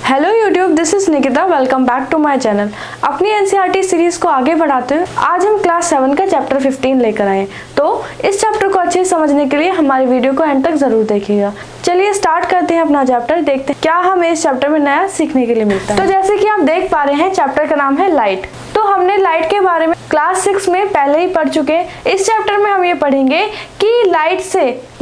Hello YouTube, this is Nikita. Welcome back to my channel. अपनी NCERT series को आगे बढ़ाते हुए आज हम क्लास 7 का चैप्टर 15 लेकर आए। तो इस चैप्टर को अच्छे से समझने के लिए हमारी वीडियो को एंड तक जरूर देखिएगा। चलिए स्टार्ट करते हैं अपना चैप्टर, देखते हैं क्या हमें इस चैप्टर में नया सीखने के लिए मिलता है। तो जैसे कि आप देख पा रहे हैं, चैप्टर का नाम है लाइट। तो हमने लाइट के बारे में क्लास 6 में पहले ही पढ़ चुके हैं। इस चैप्टर में हम ये पढ़ेंगे कि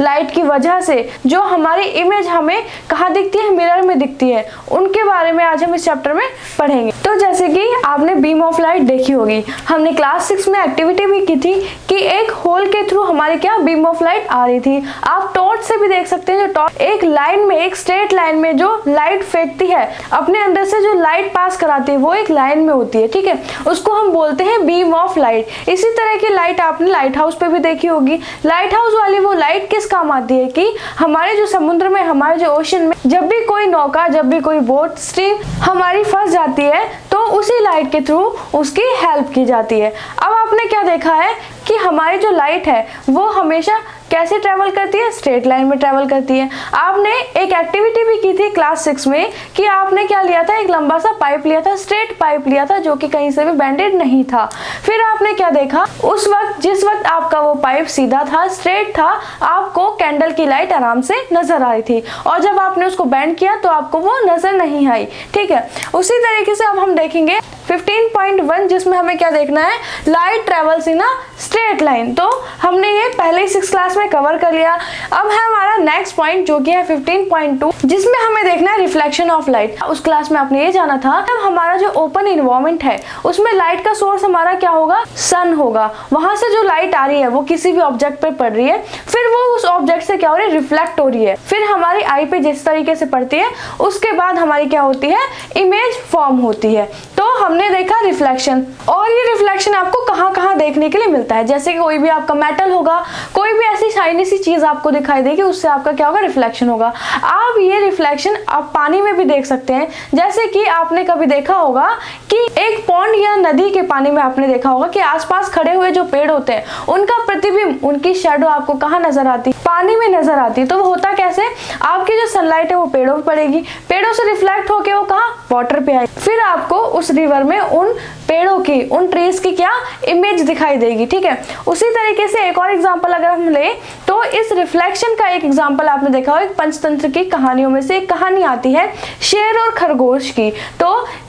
लाइट की वजह से जो हमारी इमेज हमें कहाँ दिखती है, मिरर में दिखती है, उनके बारे में आज हम इस चैप्टर में पढ़ेंगे। तो जैसे कि आपने बीम ऑफ लाइट देखी होगी, हमने क्लास 6 में एक्टिविटी भी की थी कि एक होल के थ्रू हमारी क्या बीम ऑफ लाइट आ रही थी। आप टॉर्च से भी देख सकते हैं, जो टॉर्च एक लाइन में, एक स्ट्रेट लाइन में जो लाइट फेंकती है, अपने अंदर से जो लाइट पास कराती है वो एक लाइन में होती है, ठीक है, उसको हम बोलते हैं बीम ऑफ लाइट। इसी तरह की लाइट आपने लाइट हाउस पे भी देखी होगी। लाइट हाउस वाली वो लाइट किस काम आती है कि हमारे जो समुद्र में, हमारे जो ओशन में जब भी कोई नौका, जब भी कोई बोट स्ट्रीम हमारी फंस जाती है तो उसी लाइट के थ्रू उसकी हेल्प की जाती है। अब आपने क्या देखा है कि हमारी जो लाइट है वो हमेशा कैसे ट्रेवल करती है, स्ट्रेट लाइन में ट्रेवल करती है। आपने एक एक्टिविटी भी की थी क्लास 6 में कि आपने क्या लिया था, एक लंबा सा पाइप लिया था, स्ट्रेट पाइप लिया था जो कि कहीं से भी बेंडेड नहीं था। फिर आपने क्या देखा, उस वक्त जिस वक्त आपका वो पाइप सीधा था, स्ट्रेट था, आपको कैंडल की लाइट आराम से नजर आ रही थी, और जब आपने उसको बेंड किया तो आपको वो नजर नहीं आई, ठीक है। उसी तरीके से अब हम देखेंगे 15.1, जिसमें हमें क्या देखना है, light travels in a straight line. तो हमने ये पहले ही 6 क्लास में कवर कर लिया। अब है हमारा नेक्स्ट पॉइंट जो कि है 15.2, जिसमें हमें देखना है रिफ्लेक्शन ऑफ लाइट। उस क्लास में आपने ये जाना था, जब हमारा जो ओपन इन्वायरमेंट है उसमें लाइट का सोर्स हमारा क्या होगा, सन होगा। वहां से जो लाइट आ रही है वो किसी भी ऑब्जेक्ट पे पड़ रही है, फिर वो उस ऑब्जेक्ट से क्या हो रही है, रिफ्लेक्ट हो रही है, फिर हमारी आई पे जिस तरीके से पड़ती है उसके बाद हमारी क्या होती है, इमेज फॉर्म होती है। तो हमने देखा रिफ्लेक्शन, और ये रिफ्लेक्शन आपको कहाँ कहाँ देखने के लिए मिलता है। जैसे कि कोई भी आपका मेटल होगा, कोई भी ऐसी शाइनी सी चीज आपको दिखाई देगी, उससे आपका क्या होगा, रिफ्लेक्शन होगा। आप ये रिफ्लेक्शन आप पानी में भी देख सकते हैं। जैसे कि आपने कभी देखा होगा कि एक पॉन्ड या नदी के पानी में आपने देखा होगा कि आसपास खड़े हुए जो पेड़ होते हैं उनका प्रतिबिंब, उनकी शैडो आपको कहाँ नजर आती, पानी में नजर आती है। तो वो होता कैसे, आपकी जो सनलाइट है वो पेड़ों पर पड़ेगी, पेड़ों से रिफ्लेक्ट होके वो कहाँ, वाटर पे आएगी, फिर आपको उस रिवर में उन पेड़ों की, उन ट्रीज की क्या इमेज दिखाई देगी, ठीक है। उसी तरीके से एक और एग्जांपल अगर हम ले तो इस रिफ्लेक्शन का एक एग्जांपल आपने देखा हो, एक पंचतंत्र की कहानियों में से एक कहानी आती है शेर और खरगोश की। तो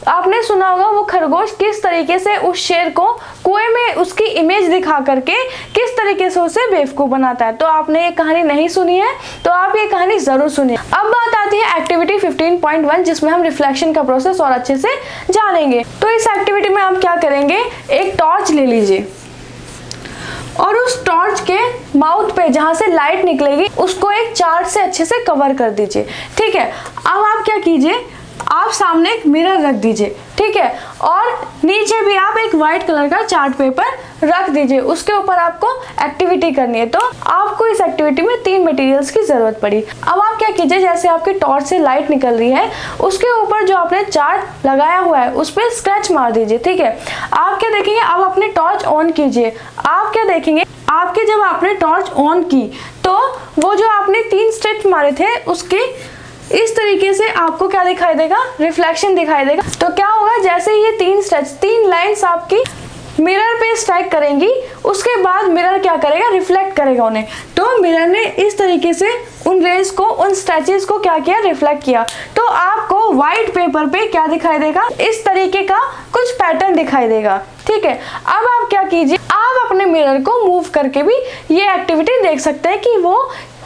आपने सुना होगा वो खरगोश किस तरीके से उस शेर को कुएं में उसकी इमेज दिखा करके किस तरीके से उसे बेवकूफ बनाता है। तो आपने ये कहानी नहीं सुनी है तो आप ये कहानी जरूर सुनिए। अब बात आती है एक्टिविटी 15.1, जिसमें हम रिफ्लेक्शन का प्रोसेस और अच्छे से जानेंगे। तो इस एक्टिविटी में हम क्या करेंगे, एक टॉर्च ले लीजिए और उस टॉर्च के माउथ पे जहां से लाइट निकलेगी उसको एक चार्ट से अच्छे से कवर कर दीजिए, ठीक है। अब आप क्या कीजिए, आप सामने एक मिरर रख दीजिए, ठीक है, और नीचे भी आप एक व्हाइट कलर का चार्ट पेपर रख दीजिए। उसके ऊपर आपको एक्टिविटी करनी है। तो आपको इस एक्टिविटी में 3 मटेरियल्स की जरूरत पड़ी। अब आप क्या कीजिए, जैसे आपकी टॉर्च से लाइट निकल रही है उसके ऊपर जो आपने चार्ट लगाया हुआ है उस पर स्क्रैच मार दीजिए, ठीक है। आप क्या देखेंगे, अब अपनी टॉर्च ऑन कीजिए। आप क्या देखेंगे, आपके जब आपने टॉर्च ऑन की तो वो जो आपने 3 स्ट्रेच मारे थे उसके इस तरीके से आपको क्या दिखाई देगा, रिफ्लेक्शन दिखाई देगा। तो क्या होगा, जैसे ये 3 लाइंस आपकी मिरर पे स्ट्राइक करेंगी, उसके बाद मिरर क्या करेगा, रिफ्लेक्ट करेगा उन्हें। तो मिरर ने इस तरीके से उन रेज को, उन स्ट्रेचेस को क्या किया, रिफ्लेक्ट किया। तो आपको व्हाइट पेपर पे क्या दिखाई देगा, इस तरीके का कुछ पैटर्न दिखाई देगा, ठीक है। अब आप क्या कीजिए, आप अपने मिरर को मूव करके भी ये एक्टिविटी देख सकते हैं कि वो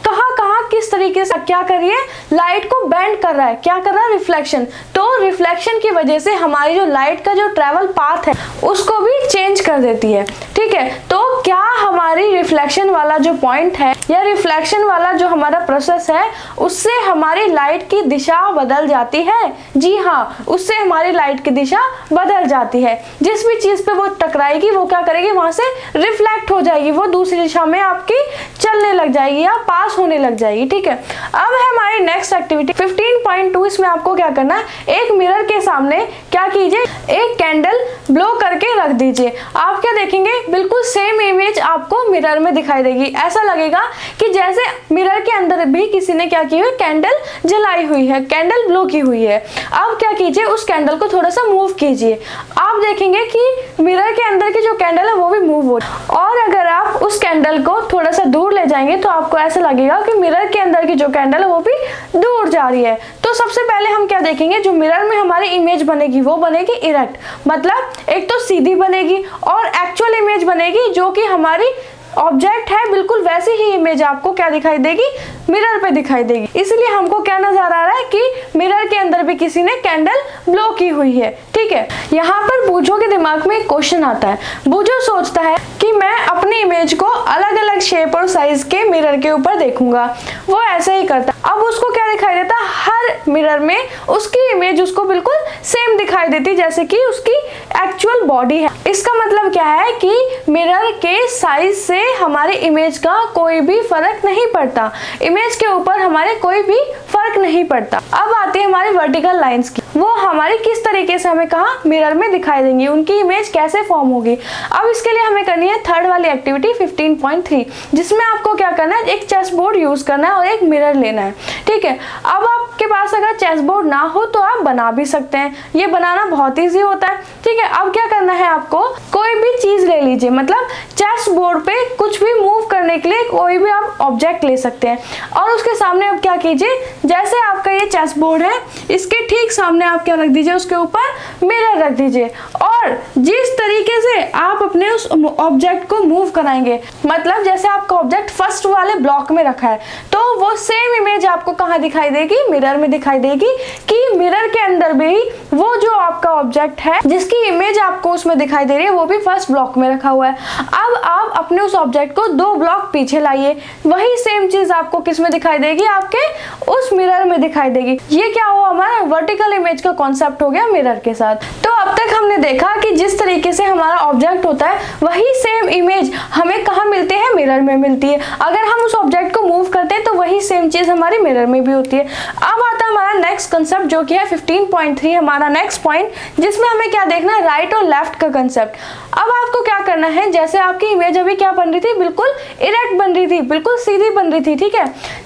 कहाँ कहाँ किस तरीके से क्या करिए, लाइट को बेंड कर रहा है, क्या कर रहा है, रिफ्लेक्शन। तो रिफ्लेक्शन की वजह से हमारी जो लाइट का जो ट्रेवल पाथ है उसको भी चेंज कर देती है, ठीक है। तो क्या हमारी रिफ्लेक्शन वाला जो पॉइंट है या रिफ्लेक्शन वाला जो हमारा प्रोसेस है उससे हमारी लाइट की दिशा बदल जाती है? जी हाँ, उससे हमारी लाइट की दिशा बदल जाती है। जिस भी चीज पे वो टकराएगी वो क्या करेगी, वहां से रिफ्लेक्ट हो जाएगी, वो दूसरी दिशा में आपकी चलने लग जाएगी या पास होने लग जाएगी, ठीक है। अब है हमारी नेक्स्ट एक्टिविटी 15.2। इसमें आपको क्या करना है, एक मिरर के सामने क्या कीजिए, एक कैंडल ब्लो करके रख दीजिए। आप क्या देखेंगे, बिल्कुल सेम इमेज आप आपको मिरर में दिखाई देगी। ऐसा लगेगा कि जैसे मिरर के अंदर भी किसी ने क्या की हुई, कैंडल जलाई हुई है, कैंडल ब्लो की हुई है। अब क्या कीजिए, उस कैंडल को थोड़ा सा मूव कीजिए, आप देखेंगे कि मिरर के अंदर की जो कैंडल है वो भी मूव हो। और अगर आप उस कैंडल को थोड़ा सा दूर ले जाएंगे तो आपको ऐसा लगेगा कि मिरर के अंदर की जो कैंडल है वो भी दूर जा रही है। तो सबसे पहले हम क्या देखेंगे, जो मिरर में हमारी इमेज बनेगी वो बनेगी इरेक्ट, मतलब एक तो सीधी बनेगी और एक्चुअल इमेज बनेगी जो कि हमारी ऑब्जेक्ट है, बिल्कुल वैसी ही इमेज आपको क्या दिखाई देगी, मिरर पे दिखाई देगी। इसलिए हमको क्या नजर आ रहा है कि मिरर के अंदर भी किसी ने कैंडल ब्लो की हुई है। ठीक है, यहाँ पर बूझो के दिमाग में एक क्वेश्चन आता है। बूझो सोचता है कि मैं अपनी इमेज को अलग अलग शेप और साइज के मिरर के ऊपर देखूंगा। वो ऐसे ही करता, अब उसको क्या दिखाई देता, हर मिरर में उसकी इमेज उसको बिल्कुल सेम दिखाई देती जैसे कि उसकी एक्चुअल बॉडी है। इसका मतलब क्या है कि मिरर के साइज से हमारी इमेज का कोई भी फर्क नहीं पड़ता, इमेज के ऊपर हमारे कोई भी फर्क नहीं पड़ता। अब आती है हमारी वर्टिकल लाइंस की, वो हमारी किस तरीके से हमें कहा मिरर में दिखाई देंगी, उनकी इमेज कैसे फॉर्म होगी। अब इसके लिए हमें करनी है थर्ड वाली एक्टिविटी 15.3, जिसमें आपको क्या करना है, एक चेस बोर्ड यूज करना है और एक मिरर लेना है। ठीक है, अब आपके पास अगर चेस बोर्ड ना हो तो आप बना भी सकते हैं, ये बनाना बहुत ईजी होता है। ठीक है, अब क्या करना है, आपको कोई भी चीज ले लीजिए, मतलब चेस बोर्ड पे कुछ भी मूव करने के लिए कोई भी आप ऑब्जेक्ट ले सकते हैं और उसके सामने अब क्या कीजिए, जैसे आपका ये चेस बोर्ड है इसके ठीक सामने आप क्या रख दीजिए, उसके ऊपर मिरर रख दीजिए और जिस तरीके से आप अपने उस ऑब्जेक्ट को मूव कराएंगे, मतलब जैसे आपका ऑब्जेक्ट फर्स्ट वाले ब्लॉक में रखा है तो वो सेम इमेज आपको कहाँ दिखाई देगी, मिरर में दिखाई देगी कि मिरर के अंदर भी वो जो आपका ऑब्जेक्ट है जिसकी इमेज आपको उसमें दिखाई दे रही है वो भी फर्स्ट ब्लॉक में रखा हुआ है। अब आप अपने उस ऑब्जेक्ट को 2 ब्लॉक पीछे लाइए, वही सेम चीज आपको किस में दिखाई देगी, आपके उस मिरर में दिखाई देगी। ये क्या हुआ, हमारा वर्टिकल इमेज का कॉन्सेप्ट हो गया मिरर के साथ। तो अब तक हमने देखा कि जिस तरीके से हमारा ऑब्जेक्ट होता है वही सेम इमेज हमें कहाँ मिलती है, मिरर में मिलती है। अगर हम उस ऑब्जेक्ट को मूव करते हैं तो वही सेम चीज हमारी मिरर में भी होती है। अब आता है हमारा नेक्स्ट कंसेप्ट जो कि है 15.3, हमारा नेक्स्ट पॉइंट, जिसमें हमें क्या देखना है, राइट और लेफ्ट का कंसेप्ट। अब आपको क्या करना है, जैसे आपकी इमेज अभी क्या बन रही थी, बिल्कुल इरेक्ट बन रही थी, बिल्कुल सीधी बन रही थी। ठीक है,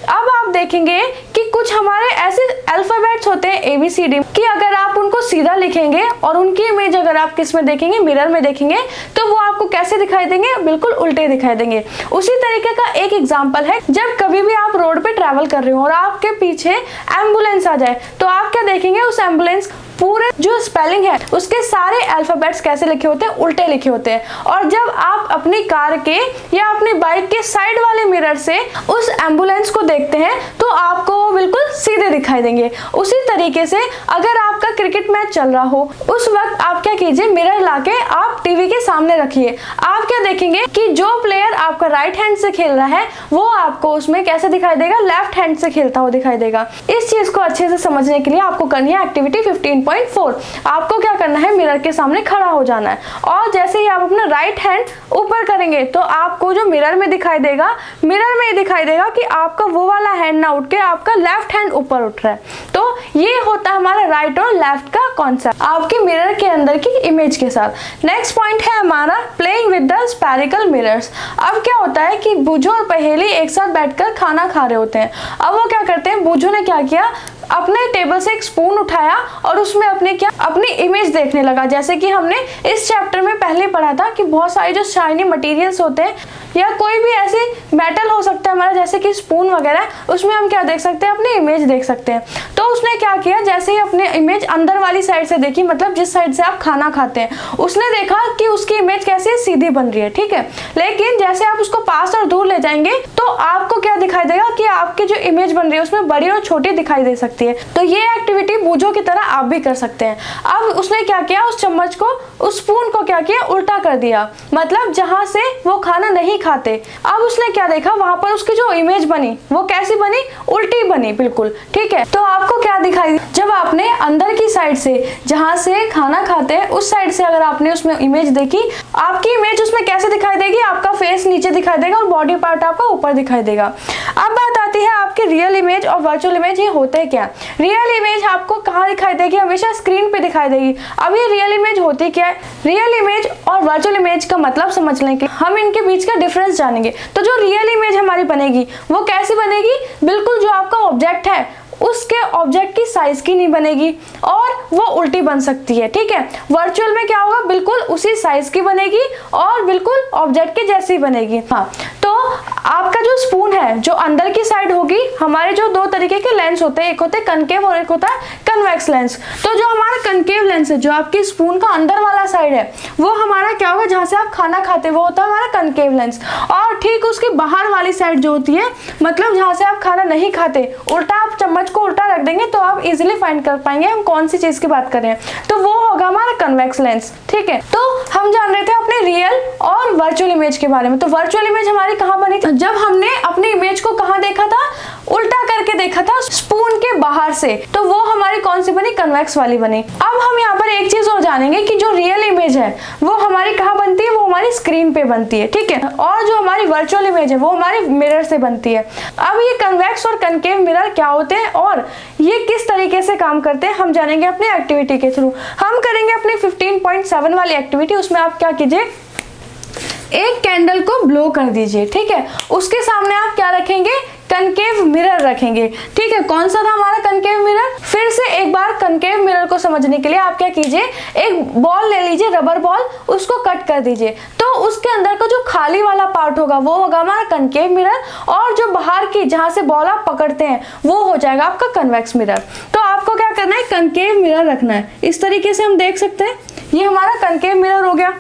अब आप देखेंगे कि कुछ हमारे ऐसे अल्फाबेट्स होते हैं ABCD कि अगर आप उनको सीधा लिखेंगे और उनकी इमेज अगर आप किस में देखेंगे, मिरर में देखेंगे, तो वो आपको कैसे दिखाई देंगे, बिल्कुल उल्टे दिखाई देंगे। उसी तरीके का एक एग्जांपल है, जब कभी भी आप रोड पे ट्रैवल कर रहे हो और आपके पीछे एम्बुलेंस आ जाए तो आप क्या देखेंगे, उस एम्बुलेंस पूरे जो स्पेलिंग है उसके सारे अल्फाबेट्स कैसे लिखे होते हैं, उल्टे लिखे होते हैं। और जब आप अपनी कार के या अपनी बाइक के साइड वाले मिरर से उस एम्बुलेंस को देखते हैं तो आपको वो बिल्कुल सीधे दिखाई देंगे। उसी तरीके से अगर आपका क्रिकेट मैच चल रहा हो उस वक्त आप क्या कीजिए, मिरर लाके आप टीवी के सामने रखिए, आप क्या देखेंगे कि जो प्लेयर आपका राइट हैंड से खेल रहा है वो आपको उसमें कैसे दिखाई देगा, लेफ्ट हैंड से खेलता हुआ दिखाई देगा। इस चीज को अच्छे से समझने के लिए आपको करनी है एक्टिविटी 15.4। आपको क्या करना है, मिरर के सामने खड़ा हो जाना है और जैसे ही आप अपना राइट हैंड ऊपर करेंगे तो आपको जो मिरर में दिखाई देगा, मिरर में दिखाई देगा कि आपका वो वाला हैंड ना उठ के आपका लेफ्ट हैंड ऊपर उठ रहा है। तो ये होता है हमारा राइट और लेफ्ट का कॉन्सेप्ट आपके मिरर के अंदर की इमेज के साथ। नेक्स्ट पॉइंट है हमारा playing with the spherical mirrors. अब क्या होता है कि बूझो और पहेली एक साथ बैठकर खाना खा रहे होते हैं। अब वो क्या करते हैं, बूझो ने क्या किया, अपने टेबल से एक स्पून उठाया और उसमें अपनी इमेज देखने लगा। जैसे कि हमने इस चैप्टर में पहले पढ़ा था कि बहुत सारे जो शाइनी मटेरियल्स होते हैं या कोई भी ऐसे मेटल हो सकता है हमारा, जैसे कि स्पून वगैरह, उसमें हम क्या देख सकते हैं, अपनी इमेज देख सकते हैं। तो उसने क्या किया, जैसे ही अपने इमेज अंदर वाली साइड से देखी, मतलब जिस साइड से आप खाना खाते हैं, उसने देखा कि उसकी इमेज कैसे सीधी बन रही है। ठीक है, लेकिन जैसे आप उसको पास और दूर ले जाएंगे तो आपको क्या दिखाई देगा कि आपकी जो इमेज बन रही है उसमें बड़ी और छोटी दिखाई दे सकती है। तो ये एक्टिविटी बूझो की तरह आप भी कर सकते हैं। अब उसने क्या किया, उस चम्मच को, उस स्पून को क्या किया, उल्टा कर दिया, मतलब जहां से वो खाना नहीं खाते। अब उसने क्या देखा, वहां पर उसकी जो इमेज बनी वो कैसी बनी, उल्टी बनी बिल्कुल। ठीक है, तो आपको क्या दिखाई, जब आपने अंदर की साइड से जहां से खाना खाते हैं उस साइड से अगर आपने उसमें इमेज देखी, आपकी इमेज उसमें कैसे दिखाई देगी, आपका फेस नीचे दिखाई देगा और बॉडी पार्ट आपका ऊपर दिखाई देगा। अब बात आती आती है आपकी रियल इमेज और वर्चुअल इमेज, ये होते क्या? रियल इमेज आपको कहाँ दिखाई देगी? हमेशा स्क्रीन पे दिखाई देगी। अब ये रियल इमेज होती क्या है? रियल इमेज और वर्चुअल इमेज का मतलब समझने के हम इनके बीच का डिफरेंस जानेंगे। तो जो रियल इमेज हमारी बनेगी वो कैसी बनेगी? बिल्कुल जो आपका ऑब्जेक्ट है उसके ऑब्जेक्ट की साइज की नहीं बनेगी और वो उल्टी बन सकती है, ठीक है। वर्चुअल में क्या होगा? बिल्कुल उसी साइज की बनेगी और बिल्कुल ऑब्जेक्ट के जैसी बनेगी। हाँ, तो आपका जो स्पून है जो अंदर की साइड होगी, हमारे जो दो तरीके के लेंस होते हैं, एक होते हैं कनकेव और एक होता है कन्वेक्स लेंस। तो जो हमारा कनकेव लेंस है, जो आपकी स्पून का अंदर वाला साइड है, वो हमारा क्या होगा? जहाँ से आप खाना खाते हैं वो होता है हमारा कनकेव लेंस। और ठीक उसकी बाहर वाली साइड जो होती है, मतलब जहाँ से आप खाना नहीं खाते, उल्टा आप चम्मच को उल्टा रख देंगे तो आप इजीली फाइंड कर पाएंगे हम कौन सी चीज की बात कर रहे हैं। तो वो होगा हमारा कन्वेक्स लेंस, ठीक है। तो हम जान रहे थे अपने रियल और वर्चुअल इमेज के बारे में। तो वर्चुअल इमेज हमारी कहाँ बनी थी? जब हमने अपनी इमेज को कहाँ देखा था? उल्टा करके देखा था, स्पून के बाहर से। तो वो हमारी कौन सी बनी? कन्वेक्स वाली बनी। अब हम यहाँ पर एक चीज और जानेंगे कि जो रियल इमेज है वो हमारी कहाँ बनती है? वो हमारी स्क्रीन पे बनती है, ठीक है। और जो हमारी वर्चुअल इमेज है वो हमारे मिरर से बनती है। अब ये कन्वेक्स और कनकेव मिरर क्या होते हैं और ये किस तरीके से काम करते हैं, हम जानेंगे अपनी एक्टिविटी के थ्रू। हम करेंगे अपनी 15.7 वाली एक्टिविटी। उसमें आप क्या कीजिए, एक कैंडल को ब्लो कर दीजिए, ठीक है। उसके सामने आप क्या रखेंगे? कनकेव मिरर रखेंगे, ठीक है। कौन सा था हमारा कनकेव मिरर? फिर से एक बार कनकेव मिरर को समझने के लिए आप क्या कीजिए, एक बॉल ले लीजिए, रबर बॉल, उसको कट कर दीजिए। तो उसके अंदर का जो खाली वाला पार्ट होगा वो होगा हमारा कनकेव मिरर, और जो बाहर की जहां से बॉल आप पकड़ते हैं वो हो जाएगा आपका कन्वेक्स मिरर। तो आपको क्या करना है? कनकेव मिरर रखना है। इस तरीके से हम देख सकते हैं, ये हमारा कनकेव मिरर हो गया।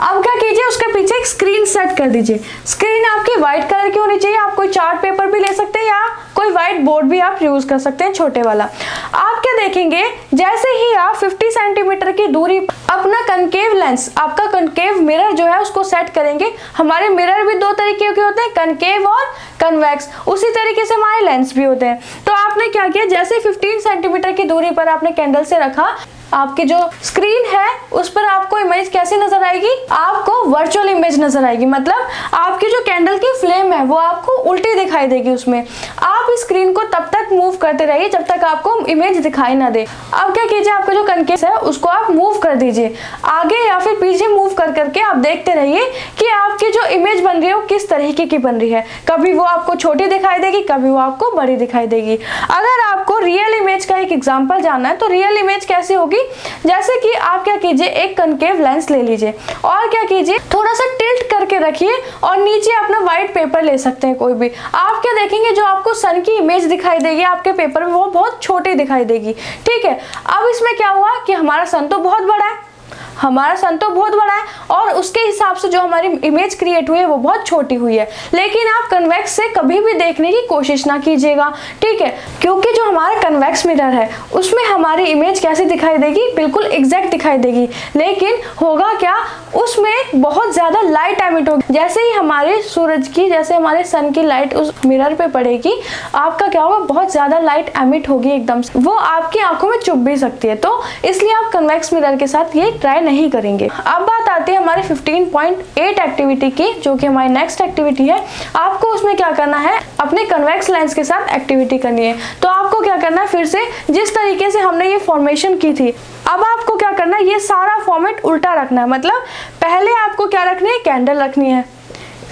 अब क्या कीजिए, उसके पीछे एक स्क्रीन सेट कर दीजिए। स्क्रीन आपकी व्हाइट कलर की होनी चाहिए। आप कोई चार्ट पेपर भी ले सकते हैं या कोई व्हाइट बोर्ड भी आप यूज कर सकते हैं, छोटे वाला। आप क्या देखेंगे, जैसे ही आप 50 सेंटीमीटर की दूरी अपना कनकेव लेंस, आपका कनकेव मिरर जो है उसको सेट करेंगे। हमारे मिरर भी दो तरीके के होते हैं, कनकेव और कन्वेक्स। उसी तरीके से हमारे लेंस भी होते हैं। तो आपने क्या किया, जैसे 15 सेंटीमीटर की दूरी पर आपने कैंडल से रखा, आपकी जो स्क्रीन है उस पर आपको इमेज कैसी नजर आएगी? आपको वर्चुअल इमेज नजर आएगी। मतलब आपकी जो कैंडल की फ्लेम है वो आपको उल्टी दिखाई देगी उसमें। आप इस स्क्रीन को तब तक मूव करते रहिए जब तक आपको इमेज दिखाई ना दे। अब क्या कीजिए, आपका जो कनकेव है उसको आप मूव कर दीजिए, आगे या फिर पीछे मूव कर करके आप देखते रहिए कि आपकी जो इमेज बन रही है वो किस तरीके की बन रही है। कभी वो आपको छोटी दिखाई देगी, कभी वो आपको बड़ी दिखाई देगी। अगर आपको रियल इमेज का एक एग्जांपल जानना है तो रियल इमेज कैसी होगी, जैसे कि आप क्या कीजिए, एक कनकेव लेंस ले लीजिए और क्या कीजिए, थोड़ा सा टिल्ट करके रखिए और नीचे अपना व्हाइट पेपर ले सकते हैं कोई भी। आप क्या देखेंगे, जो आपको सन की इमेज दिखाई देगी आपके पेपर में वो बहुत छोटी दिखाई देगी, ठीक है। अब इसमें क्या हुआ कि हमारा सन तो बहुत बड़ा है, हमारा सन तो बहुत बड़ा है और उसके हिसाब से जो हमारी इमेज क्रिएट हुई है वो बहुत छोटी हुई है। लेकिन आप कन्वेक्स से कभी भी देखने की कोशिश ना कीजिएगा, ठीक है, क्योंकि जो हमारा कन्वेक्स मिरर है उसमें हमारी इमेज कैसी दिखाई देगी, बिल्कुल एग्जैक्ट दिखाई देगी। लेकिन होगा क्या, उसमें बहुत ज्यादा लाइट एमिट होगी। जैसे ही हमारे सूरज की, जैसे हमारे सन की लाइट उस मिरर पे पड़ेगी, आपका क्या होगा, बहुत ज्यादा लाइट एमिट होगी एकदम से, वो आपकी आंखों में चुभ भी सकती है। तो इसलिए आप कन्वेक्स मिरर के साथ ये ट्राई नहीं करेंगे। अब बात आती है हमारे 15.8 एक्टिविटी की, जो कि हमारी नेक्स्ट एक्टिविटी है। आपको उसमें क्या करना है, अपने कन्वेक्स लेंस के साथ एक्टिविटी करनी है। तो आपको क्या करना है, फिर से जिस तरीके से हमने ये फॉर्मेशन की थी, अब आपको क्या करना है, ये सारा फॉर्मेट उल्टा रखना है। मतलब पहले आपको क्या रखनी है, कैंडल रखनी है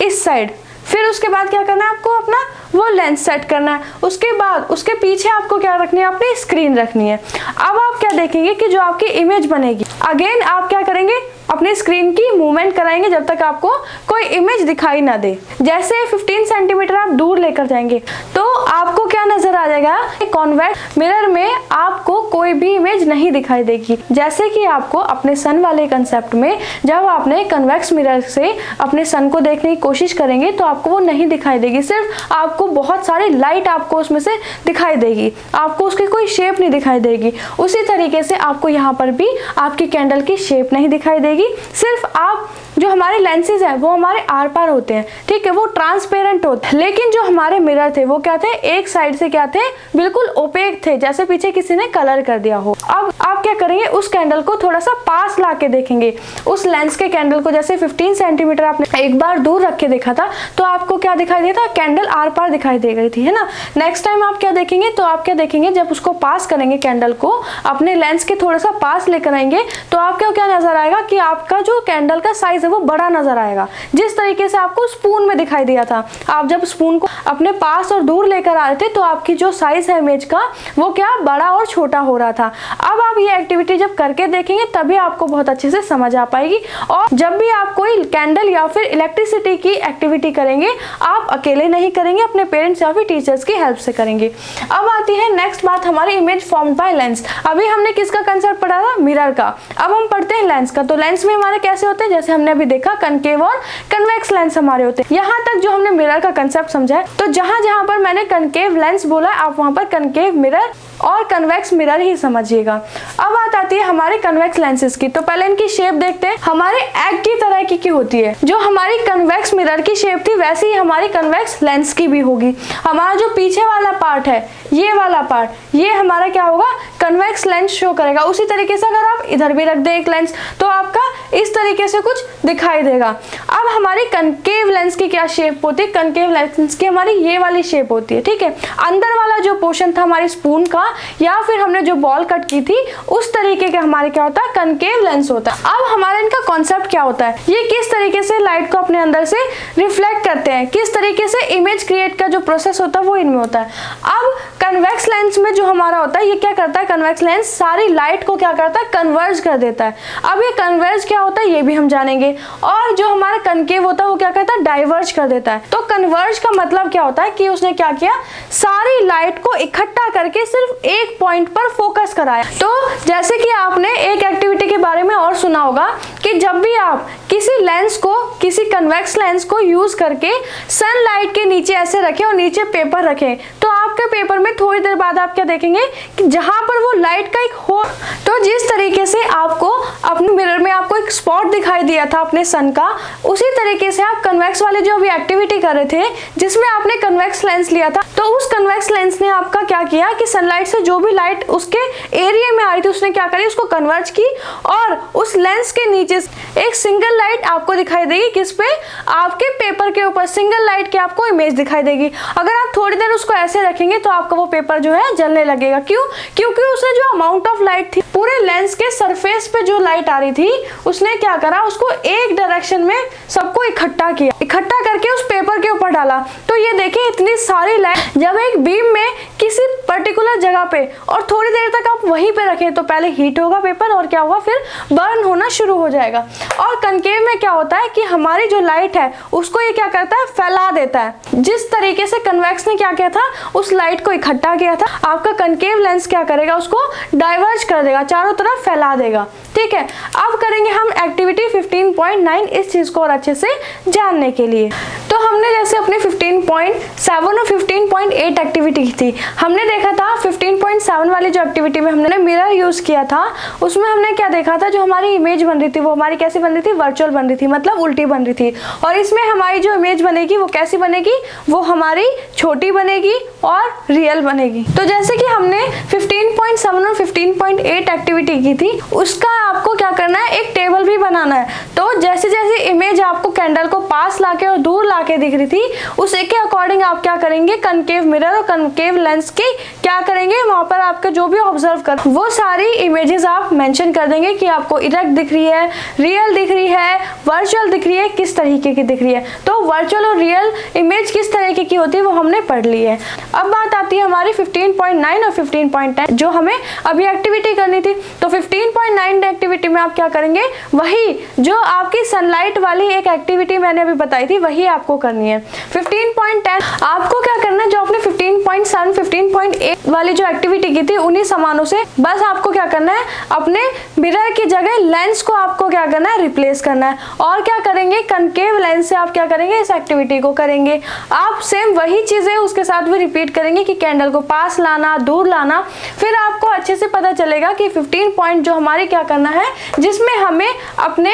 इस साइड, फिर उसके बाद क्या करना है, आपको अपना वो लेंस सेट करना है। उसके बाद उसके पीछे आपको क्या रखनी है, अपनी स्क्रीन रखनी है। अब आप क्या देखेंगे कि जो आपकी इमेज बनेगी, अगेन आप क्या करेंगे, अपनी स्क्रीन की मूवमेंट कराएंगे जब तक आपको कोई इमेज दिखाई ना दे। जैसे 15 सेंटीमीटर आप दूर लेकर जाएंगे तो आपको क्या नजर आ जाएगा, कॉन्वेक्स मिरर में आपको कोई भी इमेज नहीं दिखाई देगी। जैसे कि आपको अपने सन वाले कंसेप्ट में जब आपने कन्वेक्स मिरर से अपने सन को देखने की कोशिश करेंगे तो आपको वो नहीं दिखाई देगी, सिर्फ आपको बहुत सारी लाइट आपको उसमें से दिखाई देगी, आपको उसकी कोई शेप नहीं दिखाई देगी। उसी तरीके से आपको यहाँ पर भी आपकी कैंडल की शेप नहीं दिखाई देगी, सिर्फ आप जो हमारे लेंसेज है वो हमारे आर पार होते हैं, ठीक है, वो ट्रांसपेरेंट होते हैं। लेकिन जो हमारे मिरर थे वो क्या थे, एक साइड से क्या थे, बिल्कुल ओपेक थे, जैसे पीछे किसी ने कलर कर दिया हो। अब आप क्या करेंगे, उस कैंडल को थोड़ा सा पास ला के देखेंगे, उस लेंस के कैंडल को। जैसे 15 सेंटीमीटर आपने एक बार दूर रख के देखा था तो आपको क्या दिखाई दिया था, कैंडल आर पार दिखाई दे गई थी, है ना। नेक्स्ट टाइम आप क्या देखेंगे, तो आप क्या देखेंगे, जब उसको पास करेंगे कैंडल को, अपने लेंस के थोड़ा सा पास लेकर आएंगे, तो आपको क्या नजर आएगा कि आपका जो कैंडल का साइज है वो बड़ा नजर आएगा, जिस तरीके से आपको स्पून में दिखाई दिया था। आप जब स्पून को अपने पास और दूर लेकर आ रहे थे तो आपकी जो साइज है इमेज का वो क्या बड़ा और छोटा हो रहा था। अब आप ये एक्टिविटी जब करके देखेंगे तभी आपको बहुत अच्छे से समझ आ पाएगी। और जब भी आप कोई कैंडल या फिर इलेक्ट्रिसिटी की एक्टिविटी करेंगे, आप अकेले नहीं करेंगे, अपने पेरेंट्स या फिर टीचर्स की हेल्प से करेंगे। अब आती है नेक्स्ट बात, हमारी इमेज फॉर्म्ड बाय लेंस। अभी हमने किसका कंसेप्ट पढ़ा था, मिरर का। अब हम पढ़ते हैं लेंस का। तो लेंस में हमारे कैसे होते हैं, जैसे हमने अभी देखा कनकेव और कन्वेक्स लेंस हमारे होते हैं। यहाँ तक जो हमने मिरर का कंसेप्ट समझा है, तो जहां जहां पर मैंने कनकेव लेंस बोला आप वहां पर कनकेव मिरर और कन्वेक्स मिरर ही समझिएगा। अब बात आती है हमारे कन्वेक्स लेंसेज की। तो पहले इनकी शेप देखते हैं। हमारे एग की तरह की होती है। जो हमारी कन्वेक्स मिरर की शेप थी वैसे ही हमारी कन्वेक्स लेंस की भी होगी। हमारा जो पीछे वाला पार्ट है, ये वाला पार्ट, ये हमारा क्या होगा, कन्वेक्स लेंस शो करेगा। उसी तरीके से अगर आप इधर भी रख दें एक लेंस तो आपका इस तरीके से कुछ दिखाई देगा। अब हमारी कनकेव लेंस की क्या शेप होती है, कनकेव लेंस की हमारी ये वाली शेप होती है, ठीक है। अंदर वाला जो पोर्शन था हमारी स्पून का या फिर हमने जो बॉल कट की थी उस तरीके के हमारे क्या होता है, कनकेव लेंस होता है। अब हमारा इनका कॉन्सेप्ट क्या होता है, ये किस तरीके से लाइट को अपने अंदर से रिफ्लेक्ट करते हैं, किस तरीके से इमेज क्रिएट का जो प्रोसेस होता है वो इनमें होता है। अब कन्वेक्स लेंस में जो हमारा होता है, ये क्या करता है, कन्वेक्स लेंस सारी लाइट को क्या करता है, कन्वर्ज कर देता है। अब ये कन्वर्ज क्या होता है ये भी हम जानेंगे। और जो हमारा कनकेव होता है वो क्या करता है, डाइवर्ज कर देता है। तो कन्वर्ज का मतलब क्या होता है कि उसने क्या किया, सारी लाइट को इकट्ठा करके सिर्फ एक पॉइंट पर फोकस कराया। तो जैसे कि आपने एक एक्टिविटी के बारे में और सुना होगा कि जब भी आप किसी लेंस को, किसी कन्वेक्स लेंस को यूज करके सनलाइट के नीचे ऐसे रखें और नीचे पेपर रखें, तो आपके पेपर में थोड़ी देर बाद आप क्या देखेंगे कि जहां पर वो लाइट का एक हो, तो जिस तरीके से आपको अपने मिरर में आपको एक स्पॉट दिखाई दिया था अपने सन का, उसी तरीके से आप कन्वेक्स वाले जो भी एक्टिविटी कर रहे थे जिसमें आपने कन्वेक्स लेंस लिया था, तो उस कन्वेक्स लेंस ने आपका क्या किया कि सनलाइट से जो भी लाइट उसके एरिया में आ रही थी उसने क्या करी, उसको कन्वर्ज की और उस लेंस के नीचे एक सिंगल लाइट आपको दिखाई देगी, किस पे, आपके पेपर के ऊपर सिंगल लाइट की आपको इमेज दिखाई देगी। अगर आप थोड़ी देर उसको ऐसे रखेंगे तो आपका वो पेपर जो है जलने लगेगा। क्यों, क्योंकि उसने जो अमाउंट ऑफ लाइट थी, पूरे लेंस के सरफेस पे जो लाइट आ रही थी उसने क्या करा, उसको एक डायरेक्शन में सबको इकट्ठा किया, इकट्ठा करके उस पेपर के ऊपर डाला। तो ये देखिए इतनी सारी लाइट जब एक बीम में किसी पर्टिकुलर जगह पे और थोड़ी देर तक आप वहीं पे रखें तो पहले हीट होगा पेपर और क्या होगा, फिर बर्न होना शुरू हो जाएगा। और कनकेव में क्या होता है कि हमारी जो लाइट है उसको ये क्या करता है, फैला देता है। जिस तरीके से कन्वेक्स ने क्या किया था, उस लाइट को इकट्ठा किया था, आपका कनकेव लेंस क्या करेगा, उसको डाइवर्ज कर देगा, चारों तरफ फैला देगा, ठीक है। अब करेंगे हम एक्टिविटी 15.9 इस चीज को और अच्छे से जानने के लिए। तो हमने जैसे अपने 15.7 और 15.8 एक्टिविटी की थी, हमने देखा था 15.7 वाली जो एक्टिविटी में हमने मिरर यूज किया था उसमें हमने क्या देखा था, जो हमारी इमेज बन रही थी वो हमारी कैसी बन रही थी, वर्चुअल बन रही थी, मतलब उल्टी बन रही थी। और इसमें हमारी जो इमेज बनेगी वो कैसी बनेगी, वो हमारी छोटी बनेगी और रियल बनेगी। तो जैसे कि हमने 15.7 और 15.8 एक्टिविटी की थी, उसका आपको क्या करना है, एक टेबल भी बनाना है। तो जैसे जैसे इमेज आपको कैंडल को पास लाके और दूर लाके दिख रही थी, उसी के अकॉर्डिंग आप क्या करेंगे, कनकेव मिरर और कनकेव लेंस की क्या करेंगे, वहां पर आपके जो भी ऑब्जर्व कर वो सारी इमेजेस आप मेंशन कर देंगे कि आपको इरेक्ट दिख रही है, रियल दिख रही है, वर्चुअल दिख रही है, किस तरीके की दिख रही है। तो वर्चुअल और रियल इमेज किस तरीके की होती है वो हमने पढ़ ली है। अब बात आती है हमारी 15.9 और 15.10 जो हमें अभी एक्टिविटी करनी थी। तो 15.9 एक्टिविटी में आप क्या करेंगे, वही जो आपकी सनलाइट वाली एक एक्टिविटी मैंने अभी बताई थी वही आपको करनी है। 15.10 आपको क्या करना है, जो आपने 15.7 15.8 वाली जो एक्टिविटी की थी उन्हीं सामानों से बस आपको क्या करना है, अपने मिरर की जगह लेंस को आपको क्या करना है, रिप्लेस करना है। और क्या करेंगे, कनकेव लेंस से आप क्या करेंगे, इस एक्टिविटी को करेंगे। आप सेम वही चीजें उसके साथ भी रिपीट करेंगे कि कैंडल को पास लाना, दूर लाना, फिर आपको अच्छे से पता चलेगा कि 15 पॉइंट जो हमारी क्या करना है, जिसमें हमें अपने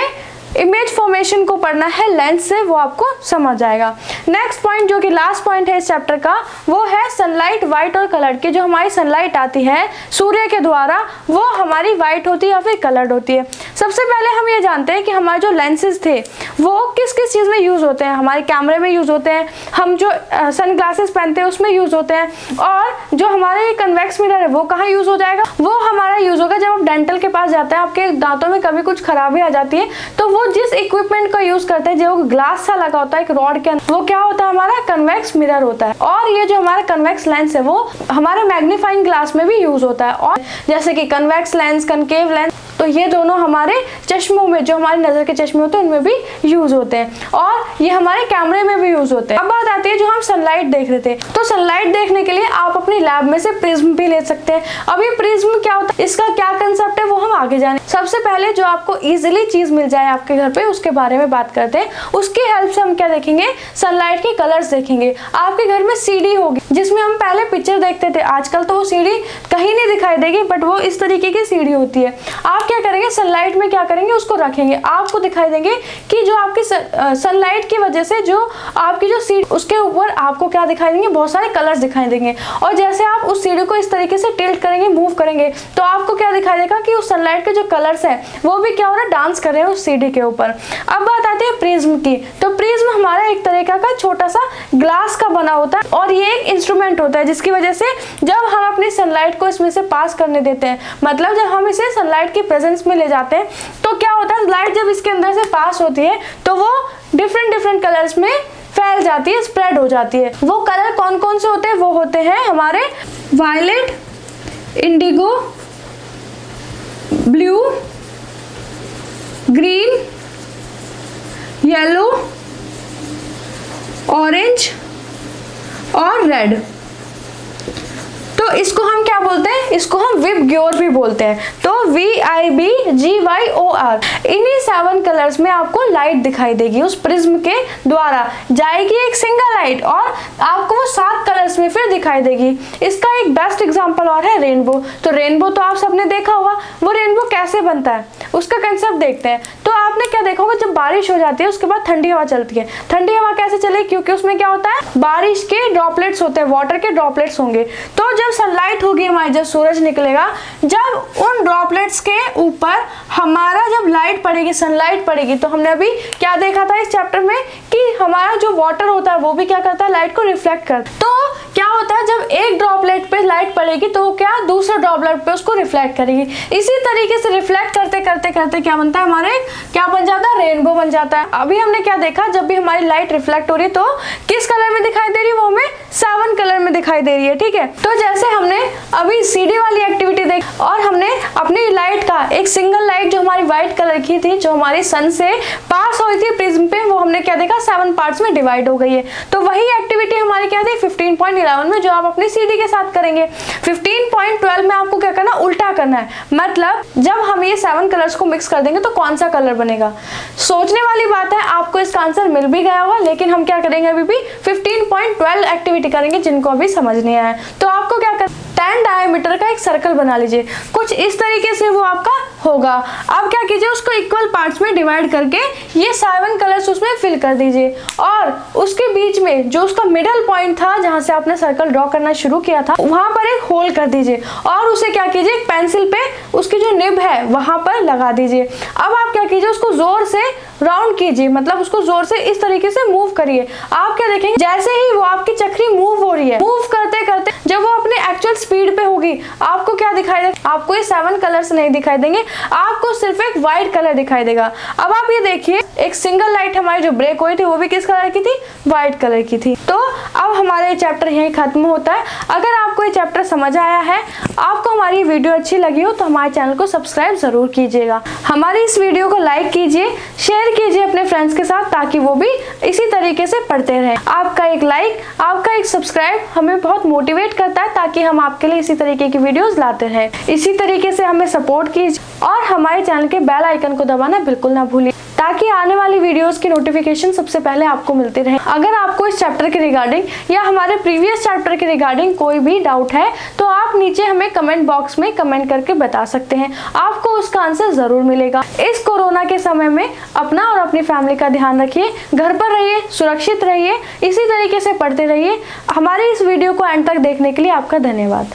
इमेज फॉर्मेशन को पढ़ना है लेंस से, वो आपको समझ आएगा। नेक्स्ट पॉइंट जो कि लास्ट पॉइंट है इस चैप्टर का, वो है सनलाइट व्हाइट और कलर्ड की। जो हमारी सनलाइट आती है सूर्य के द्वारा, वो हमारी व्हाइट होती है या फिर कलर्ड होती है। सबसे पहले हम ये जानते हैं कि हमारे जो लेंसेज थे वो किस किस चीज़ में यूज़ होते हैं। हमारे कैमरे में यूज़ होते हैं, हम जो सन ग्लासेस पहनते हैं उसमें यूज़ होते हैं, और जो हमारे कन्वेक्स मिरर है वो कहाँ यूज़ हो जाएगा, वो हमारा यूज़ होगा जब आप डेंटल के पास जाते हैं, आपके दांतों में कभी कुछ खराबी आ जाती है, तो वो जिस इक्विपमेंट का यूज़ करते हैं जो ग्लास सा लगा होता है एक रॉड के अंदर, वो क्या होता है, हमारा कन्वेक्स मिरर होता है। और ये जो हमारा कन्वेक्स लेंस है वो हमारे मैग्नीफाइंग ग्लास में भी यूज़ होता है, और जैसे कि कन्वेक्स लेंस, कनकेव लेंस, तो ये दोनों हमारे चश्मों में, जो हमारी नज़र के चश्मे होते हैं उनमें भी यूज़ होते हैं, और ये हमारे कैमरे में भी यूज़ होते हैं। अब बात आती है जो हम सनलाइट देख रहे थे, तो सनलाइट देखने के लिए आप अपनी लैब में से प्रिज्म भी ले सकते हैं। अब ये प्रिज्म क्या होता है, इसका क्या कंसेप्ट है, वो हम आगे जाने। सबसे पहले जो आपको इजीली चीज़ मिल जाए आपके घर पे, उसके बारे में बात करते हैं। उसकी हेल्प से हम क्या देखेंगे, सनलाइट के कलर्स देखेंगे। आपके घर में सीडी होगी जिसमें हम पहले पिक्चर देखते थे, आजकल तो वो सीडी कहीं नहीं दिखाई देगी, बट वो इस तरीके की सीडी होती है। आप क्या करेंगे, सनलाइट में क्या करेंगे, उसको रखेंगे, आपको दिखाई देंगे कि जो आपकी सनलाइट की वजह से जो आपकी जो सीडी, उसके ऊपर आपको क्या दिखाई देंगे, बहुत सारे कलर्स दिखाई देंगे। और जैसे आप उस सीडी को इस तरीके से टिल्ट करेंगे, मूव करेंगे, तो आपको क्या दिखाई देगा कि उस सनलाइट के जो कलर्स हैं वो भी क्या हो रहा है, डांस कर रहे हैं उस सीडी के ऊपर। अब बात आती है प्रिज्म की, तो प्रिज्म हमारा एक तरीका का छोटा सा ग्लास का बना होता है, और ये एक इंस्ट्रूमेंट होता है जिसकी वजह से जब हम अपनी सनलाइट को इसमें से पास करने देते हैं, मतलब जब हम इसे सनलाइट की प्रेजेंस में ले जाते हैं, तो क्या होता है, लाइट जब इसके अंदर से पास होती है तो वो डिफरेंट कलर्स में फैल जाती है, स्प्रेड हो जाती है। वो कलर कौन कौन से होते हैं, वो होते हैं हमारे violet, indigo, blue, green, yellow, orange और रेड। तो इसको हम क्या बोलते हैं, इसको हम विबग्योर भी बोलते हैं। तो VIBGYOR, इन्हीं 7 कलर्स में आपको लाइट दिखाई देगी, उस प्रिज्म के द्वारा जाएगी एक सिंगल लाइट, और आपको वो 7 कलर्स में फिर दिखाई देगी। इसका एक बेस्ट एग्जांपल और है रेनबो। तो रेनबो तो आप सबने देखा होगा, वो रेनबो कैसे बनता है उसका कंसेप्ट देखते हैं। तो आपने क्या देखा होगा, जब बारिश हो जाती है उसके बाद ठंडी हवा चलती है। ठंडी हवा कैसे चलेगी, क्योंकि उसमें क्या होता है, बारिश के ड्रॉपलेट्स होते हैं, वाटर के ड्रॉपलेट्स होंगे। तो जब सनलाइट होगी हमारी, जब सूरज निकलेगा, जब उन ड्रॉपलेट्स के ऊपर हमारा जब लाइट पड़ेगी, सनलाइट पड़ेगी, तो हमने अभी क्या देखा था इस चैप्टर में कि हमारा जो वाटर होता है वो भी क्या करता है, लाइट को रिफ्लेक्ट करता है। तो क्या होता है, जब एक ड्रॉपलेट पे लाइट पड़ेगी तो क्या दूसरे ड्रॉपलेट पे उसको रिफ्लेक्ट करेगी। इसी तरीके से रिफ्लेक्ट करते करते करते क्या बनता है, हमारे क्या बन जाता है, रेनबो बन जाता है। अभी हमने क्या देखा, जब भी हमारी लाइट रिफ्लेक्ट हो रही है तो किस कलर में दिखाई दे रही है, वो हमें 7 कलर में दिखाई दे रही है। ठीक है, तो जैसे हमने अभी सीडी वाली एक्टिविटी देखी, और हमने अपनी लाइट का एक सिंगल लाइट जो हमारी व्हाइट कलर की थी, जो हमारी सन से पास हुई थी प्रिज्म पे, वो हमने क्या देखा, 7 पार्ट्स में डिवाइड हो गई है। तो वही एक्टिविटी हमारी क्या थी 15.11 में, जो आप अपनी सीडी के साथ करेंगे। 15.12 में आपको क्या करना, उल्टा करना है, मतलब जब हम ये 7 कलर्स को मिक्स कर देंगे तो कौन सा कलर बनेगा। सोचने वाली बात है, आपको इसका आंसर मिल भी गया होगा, लेकिन हम क्या करेंगे, अभी भी 15.12 एक्टिविटी करेंगे जिनको अभी समझ नहीं आया है। तो आपको क्या करना, 10 डायमीटर का एक सर्कल बना लीजिए, कुछ इस तरीके से वो आपका होगा। अब क्या कीजिए, उसको इक्वल पार्ट्स में डिवाइड करके ये 7 कलर्स उसमें फिल कर दीजिए, और उसके बीच में जो उसका मिडल पॉइंट था, जहां से आपने सर्कल ड्रॉ करना शुरू किया था, वहां पर एक होल कर दीजिए, और उसे क्या कीजिए, एक पेंसिल पे उसकी जो निब है वहां पर लगा दीजिए। अब आप क्या कीजिए, उसको जोर से राउंड कीजिए, मतलब उसको जोर से इस तरीके से मूव करिए। आप क्या देखेंगे, जैसे ही वो आपकी चक्री मूव हो रही है, मूव करते करते जब वो अपने एक्चुअल स्पीड पे होगी, आपको क्या दिखाई देगा, आपको ये 7 कलर्स नहीं दिखाई देंगे, आपको सिर्फ एक व्हाइट कलर दिखाई देगा। अब आप ये देखिए, एक सिंगल लाइट हमारी जो ब्रेक हुई थी वो भी किस कलर की थी, व्हाइट कलर की थी। तो अब हमारा ये चैप्टर यहीं खत्म होता है। अगर आपको ये चैप्टर समझ आया है, आपको हमारी वीडियो अच्छी लगी हो, तो हमारे चैनल को सब्सक्राइब जरूर कीजिएगा। हमारी इस वीडियो को लाइक कीजिए, शेयर कीजिए अपने फ्रेंड्स के साथ, ताकि वो भी इसी तरीके से पढ़ते रहें। आपका एक लाइक, आपका एक सब्सक्राइब हमें बहुत मोटिवेट करता है, ताकि हम आपके लिए इसी तरीके की वीडियोस लाते रहें। इसी तरीके से हमें सपोर्ट कीजिए, और हमारे चैनल के बेल आइकन को दबाना बिल्कुल ना भूलिए, ताकि आने वाली वीडियोस की नोटिफिकेशन सबसे पहले आपको मिलती रहे। अगर आपको इस चैप्टर के रिगार्डिंग या हमारे प्रीवियस चैप्टर के रिगार्डिंग कोई भी डाउट है, तो आप नीचे हमें कमेंट बॉक्स में कमेंट करके बता सकते हैं, आपको उसका आंसर जरूर मिलेगा। इस कोरोना कोरोना के समय में अपना और अपनी फैमिली का ध्यान रखिए, घर पर रहिए, सुरक्षित रहिए, इसी तरीके से पढ़ते रहिए। हमारे इस वीडियो को एंड तक देखने के लिए आपका धन्यवाद।